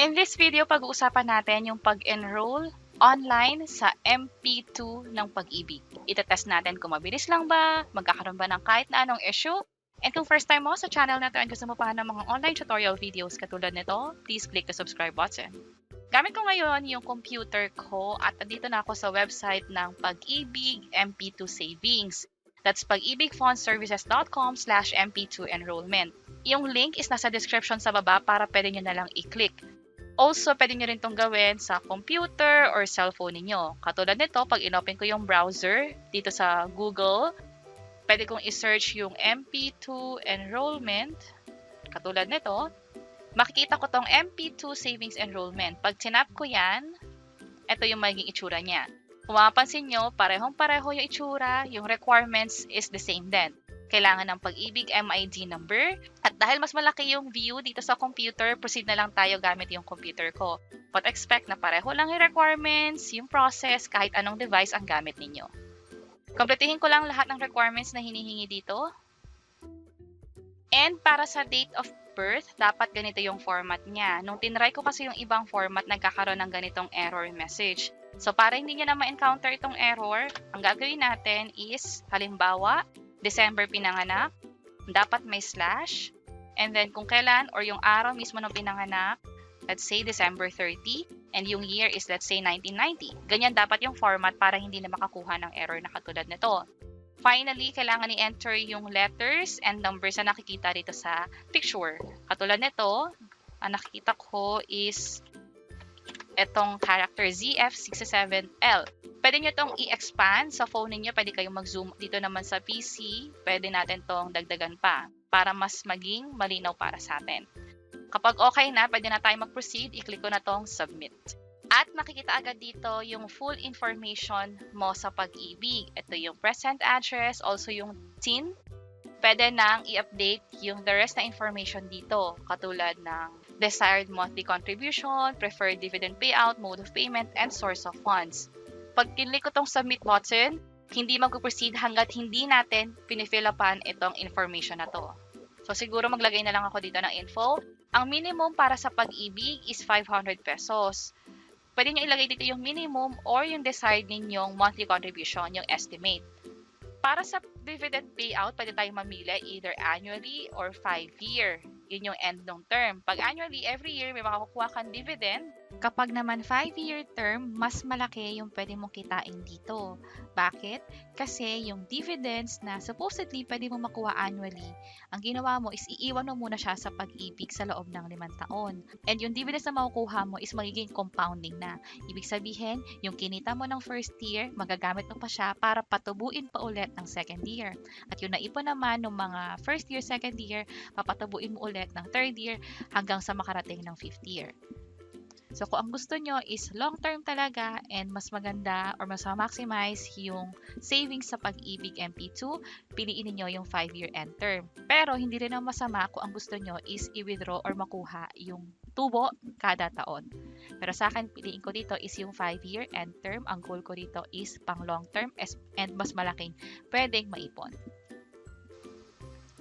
In this video, pag-uusapan natin yung pag-enroll online sa MP2 ng Pag-ibig. Itetest natin kung mabilis lang ba, magkakaroon ba ng kahit na anong issue, and kung first time mo sa channel na to and gusto mo pa ng mga online tutorial videos katulad nito, please click the subscribe button. Gamit ko ngayon yung computer ko at dito na ako sa website ng Pag-ibig MP2 Savings. That's pag-ibigfundservices.com/mp2 enrollment. Yung link is nasa description sa baba para pwede nyo na lang i-click. Also, pwede nyo rin itong gawin sa computer or cellphone ninyo. Katulad nito, pag inopen ko yung browser dito sa Google, pwede kong i-search yung MP2 enrollment. Katulad nito, makikita ko tong MP2 Savings Enrollment. Pag tinap ko yan, ito yung magiging itsura niya. Kung mapapansin nyo, parehong-pareho yung itsura, yung requirements is the same din. Kailangan ng Pag-ibig MID number. At dahil mas malaki yung view dito sa computer, proceed na lang tayo gamit yung computer ko. But expect na pareho lang yung requirements, yung process, kahit anong device ang gamit ninyo. Kompletihin ko lang lahat ng requirements na hinihingi dito. And para sa date of birth, dapat ganito yung format niya. Nung tinry ko kasi yung ibang format, nagkakaroon ng ganitong error message. So para hindi nyo na ma-encounter itong error, ang gagawin natin is, halimbawa, December pinanganak, dapat may slash, and then kung kailan or yung araw mismo ng pinanganak, let's say December 30, and yung year is let's say 1990. Ganyan dapat yung format para hindi na makakuha ng error na katulad nito. Finally, kailangan i-enter yung letters and numbers na nakikita dito sa picture. Katulad nito, ang nakikita ko is itong character ZF67L. Pwede nyo itong i-expand sa phone niyo. Pwede kayong mag-zoom dito naman sa PC. Pwede natin itong dagdagan pa para mas maging malinaw para sa atin. Kapag okay na, pwede na tayo mag-proceed. I-click ko na itong submit. At makikita agad dito yung full information mo sa Pag-ibig. Ito yung present address, also yung TIN. Pwede nang i-update yung the rest na information dito, katulad ng desired monthly contribution, preferred dividend payout, mode of payment, and source of funds. Pag kinlik ko tong submit button, hindi mag-proceed hanggat hindi natin pinifill-upan itong information na to. So siguro maglagay na lang ako dito ng info. Ang minimum para sa Pag-ibig is 500 pesos. Pwede nyo ilagay dito yung minimum or yung desired ninyong monthly contribution, yung estimate. Para sa dividend payout, pwede tayong mamili either annually or 5-year. Yun yung end ng term. Pag annually, every year may makakukuha kang dividend. Kapag naman 5-year term, mas malaki yung pwede mong kitain dito. Bakit? Kasi yung dividends na supposedly pwede mong makuha annually, ang ginawa mo is iiwan mo muna siya sa Pag-ibig sa loob ng 5 taon. And yung dividends na makukuha mo is magiging compounding na. Ibig sabihin, yung kinita mo ng first year, magagamit mo pa siya para patubuin pa ulit ng second year. At yung naipon naman ng mga first year, second year, papatubuin mo ulit ng third year hanggang sa makarating ng fifth year. So kung ang gusto nyo is long term talaga and mas maganda or mas ma-maximize yung savings sa Pag-ibig MP2, piliin niyo yung 5-year end term. Pero hindi rin ang masama kung ang gusto nyo is i-withdraw or makuha yung tubo kada taon. Pero sa akin, piliin ko dito is yung 5-year end term. Ang goal ko dito is pang long term and mas malaking pwedeng maipon.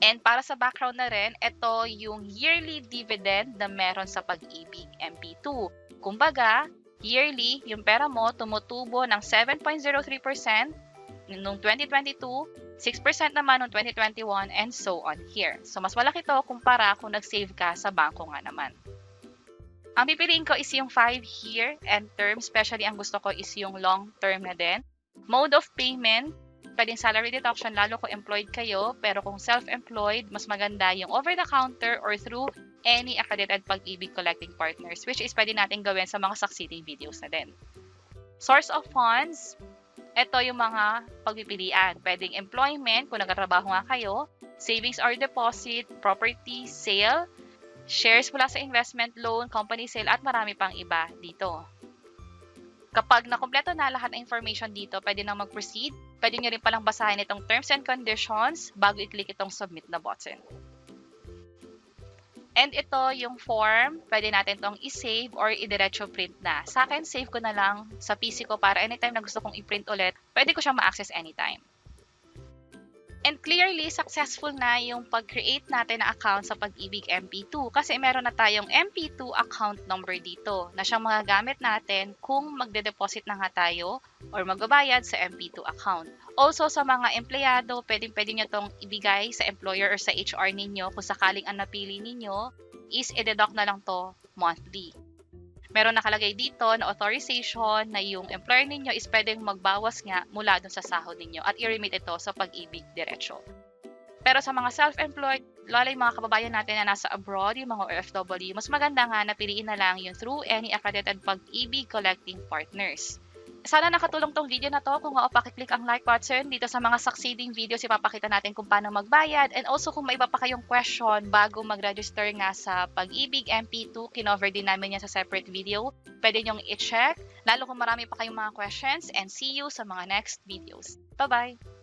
And para sa background na rin, ito yung yearly dividend na meron sa Pag-ibig MP2. Kumbaga, yearly, yung pera mo tumutubo ng 7.03% noong 2022, 6% naman noong 2021, and so on here. So, mas malaki to kumpara kung nag-save ka sa bangko nga naman. Ang pipiliin ko is yung 5-year end term, especially ang gusto ko is yung long term na din. Mode of payment, pwedeng salary deduction lalo kung employed kayo, pero kung self-employed, mas maganda yung over-the-counter or through any accredited Pag-ibig collecting partners, which is pwede natin gawin sa mga succeeding videos na din. Source of funds, ito yung mga pagpipilian. Pwedeng employment, kung nagtatrabaho nga kayo, savings or deposit, property, sale, shares mula sa investment loan, company sale, at marami pang iba dito. Kapag nakompleto na lahat ng information dito, pwede nang mag-proceed. Pwede nyo rin palang basahin itong terms and conditions bago i-click itong submit na button. And ito yung form, pwede natin itong i-save or i-diretso print na. Sa akin, save ko na lang sa PC ko para anytime na gusto kong i-print ulit, pwede ko siyang ma-access anytime. And clearly, successful na yung pag-create natin ng account sa Pag-ibig MP2 kasi meron na tayong MP2 account number dito na siyang magagamit natin kung magde-deposit na nga tayo or magbabayad sa MP2 account. Also, sa mga empleyado, pwede nyo itong ibigay sa employer or sa HR ninyo kung sakaling ang napili ninyo is i-deduct na lang to monthly. Meron nakalagay dito na authorization na yung employer ninyo is pwedeng magbawas nga mula dun sa sahod ninyo at i-remit ito sa Pag-ibig diretso. Pero sa mga self-employed, lalo yung mga kababayan natin na nasa abroad, yung mga OFW, mas maganda nga na piliin na lang yung through any accredited Pag-ibig collecting partners. Sana nakatulong tong video na to. Kung nga, pakiclick ang like button. Dito sa mga succeeding videos, ipapakita natin kung paano magbayad. And also, kung may iba pa kayong question bago mag-register nga sa Pag-ibig MP2, kinover din namin yan sa separate video. Pwede nyong i-check, lalo kung marami pa kayong mga questions. And see you sa mga next videos. Bye-bye!